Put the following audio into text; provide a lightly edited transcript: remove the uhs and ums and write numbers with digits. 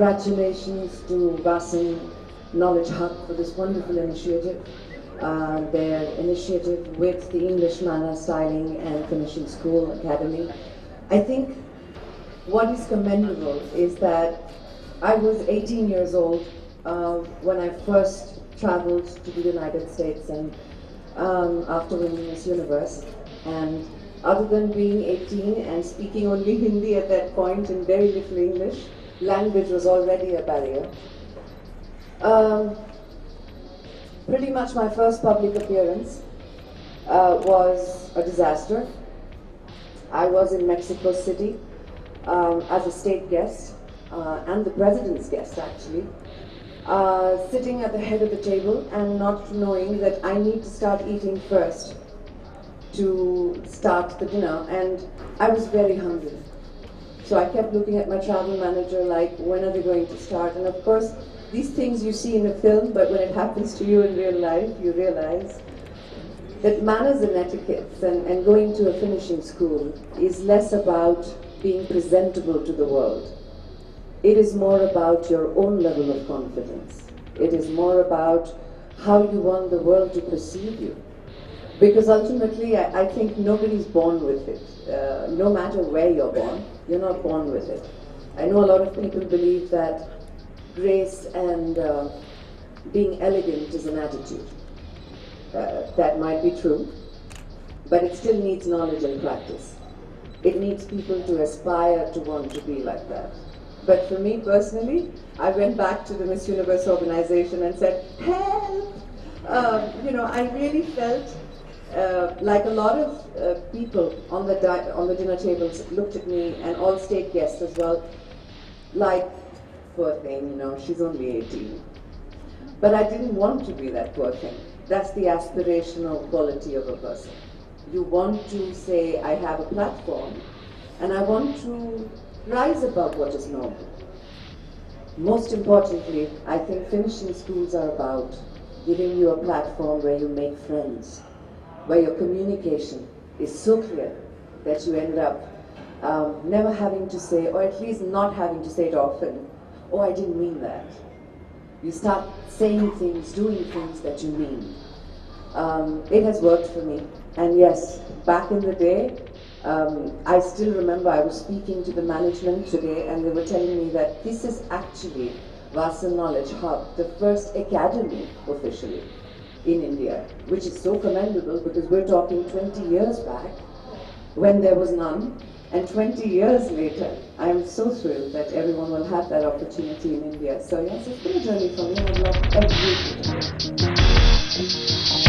congratulations to Vasan Knowledge Hub for this wonderful initiative. Their initiative with the English Manner Styling and Finishing School Academy. I think what is commendable is that I was 18 years old when I first traveled to the United States and after winning Miss Universe. And other than being 18 and speaking only Hindi at that point and very little English, language was already a barrier. Pretty much my first public appearance was a disaster. I was in Mexico City as a state guest and the president's guest actually, sitting at the head of the table and not knowing that I need to start eating first to start the dinner, and I was very hungry. So I kept looking at my travel manager like, when are they going to start? And of course, these things you see in a film, but when it happens to you in real life, you realize that manners and etiquettes and going to a finishing school is less about being presentable to the world. It is more about your own level of confidence. It is more about how you want the world to perceive you. Because ultimately, I think nobody's born with it. No matter where you're born, you're not born with it. I know a lot of people believe that grace and being elegant is an attitude. That might be true, but it still needs knowledge and practice. It needs people to aspire to want to be like that. But for me personally, I went back to the Miss Universe organization and said, help! I really felt like a lot of people on the dinner tables looked at me, and all state guests as well, like, poor thing, she's only 18. But I didn't want to be that poor thing. That's the aspirational quality of a person. You want to say, I have a platform, and I want to rise above what is normal. Most importantly, I think finishing schools are about giving you a platform where you make friends, where your communication is so clear that you end up never having to say, or at least not having to say it often, oh, I didn't mean that. You start saying things, doing things that you mean. It has worked for me. And yes, back in the day, I still remember I was speaking to the management today and they were telling me that this is actually Vasan Knowledge Hub, the first academy officially in India, which is so commendable because we're talking 20 years back when there was none, and 20 years later, I'm so thrilled that everyone will have that opportunity in India. So yes, it's been a journey for me, and I've loved every bit of it.